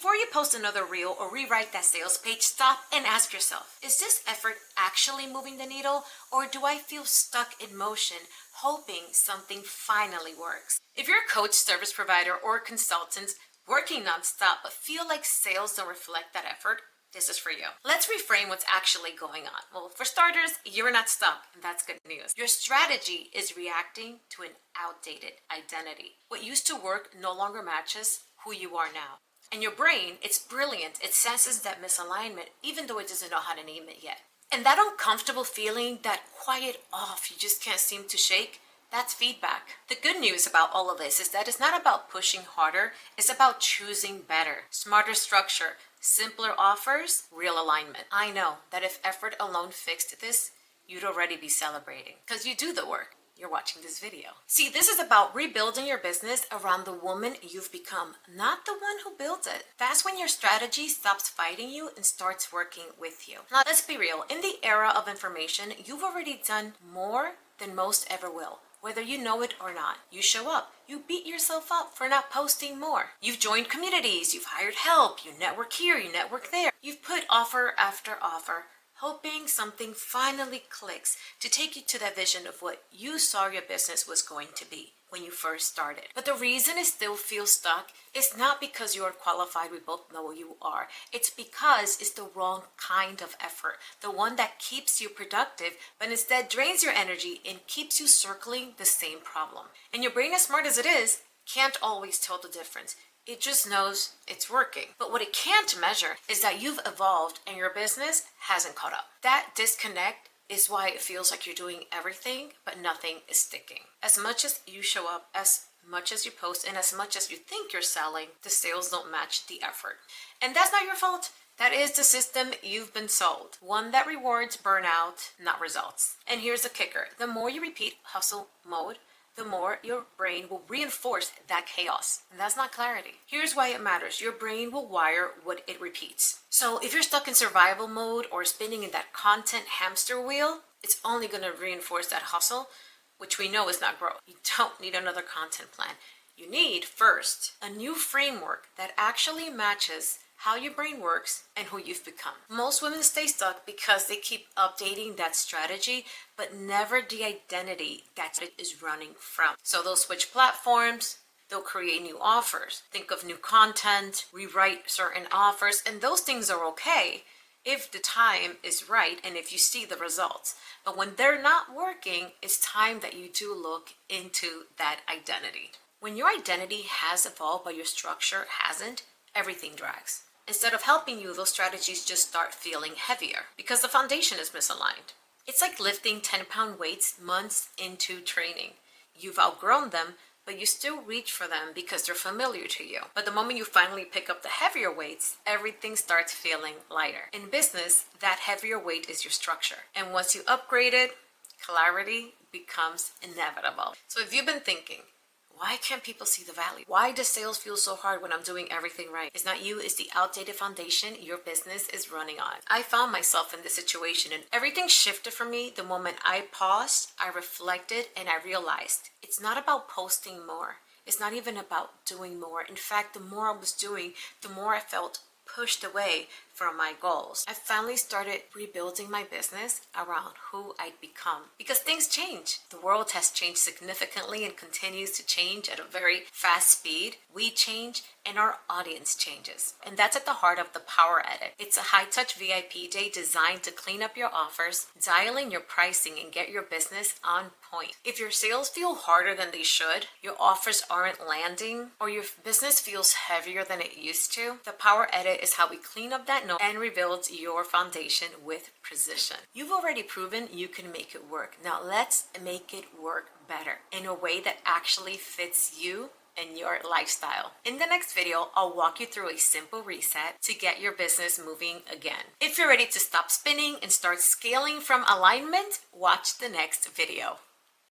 Before you post another reel or rewrite that sales page, stop and ask yourself, is this effort actually moving the needle, or do I feel stuck in motion, hoping something finally works? If you're a coach, service provider, or consultant working nonstop but feel like sales don't reflect that effort, this is for you. Let's reframe what's actually going on. Well, for starters, you're not stuck, and that's good news. Your strategy is reacting to an outdated identity. What used to work no longer matches who you are now. And your brain, it's brilliant. It senses that misalignment, even though it doesn't know how to name it yet. And that uncomfortable feeling, that quiet off you just can't seem to shake, that's feedback. The good news about all of this is that it's not about pushing harder, it's about choosing better, smarter structure, simpler offers, real alignment. I know that if effort alone fixed this, you'd already be celebrating, because you do the work. You're watching this video. See, this is about rebuilding your business around the woman you've become, not the one who built it. That's when your strategy stops fighting you and starts working with you. Now, let's be real. In the era of information, you've already done more than most ever will. Whether you know it or not, you show up. You beat yourself up for not posting more. You've joined communities, you've hired help, you network here, you network there. You've put offer after offer, hoping something finally clicks to take you to that vision of what you saw your business was going to be when you first started. But the reason it still feels stuck is not because you are qualified, we both know you are. It's because it's the wrong kind of effort, the one that keeps you productive, but instead drains your energy and keeps you circling the same problem. And your brain, as smart as it is, can't always tell the difference. It just knows it's working. But what it can't measure is that you've evolved and your business hasn't caught up. That disconnect is why it feels like you're doing everything, but nothing is sticking. As much as you show up, as much as you post, and as much as you think you're selling, the sales don't match the effort. And that's not your fault. That is the system you've been sold. One that rewards burnout, not results. And here's the kicker. The more you repeat hustle mode, the more your brain will reinforce that chaos. And that's not clarity. Here's why it matters. Your brain will wire what it repeats. So if you're stuck in survival mode or spinning in that content hamster wheel, it's only going to reinforce that hustle, which we know is not growth. You don't need another content plan. You need, first, a new framework that actually matches how your brain works and who you've become. Most women stay stuck because they keep updating that strategy, but never the identity that it is running from. So they'll switch platforms, they'll create new offers, think of new content, rewrite certain offers, and those things are okay if the time is right and if you see the results. But when they're not working, it's time that you do look into that identity. When your identity has evolved but your structure hasn't, everything drags. Instead of helping you, those strategies just start feeling heavier because the foundation is misaligned. It's like lifting 10-pound weights months into training. You've outgrown them, but you still reach for them because they're familiar to you. But the moment you finally pick up the heavier weights, everything starts feeling lighter. In business, that heavier weight is your structure. And once you upgrade it, clarity becomes inevitable. So if you've been thinking, why can't people see the value? Why does sales feel so hard when I'm doing everything right? It's not you, it's the outdated foundation your business is running on. I found myself in this situation and everything shifted for me the moment I paused, I reflected, and I realized it's not about posting more. It's not even about doing more. In fact, the more I was doing, the more I felt pushed away from my goals. I finally started rebuilding my business around who I'd become because things change. The world has changed significantly and continues to change at a very fast speed. We change and our audience changes. And that's at the heart of the Power Edit. It's a high-touch VIP day designed to clean up your offers, dial in your pricing, and get your business on point. If your sales feel harder than they should, your offers aren't landing, or your business feels heavier than it used to, the Power Edit is how we clean up that note and rebuild your foundation with precision. You've already proven you can make it work. Now let's make it work better in a way that actually fits you and your lifestyle. In the next video, I'll walk you through a simple reset to get your business moving again. If you're ready to stop spinning and start scaling from alignment, watch the next video.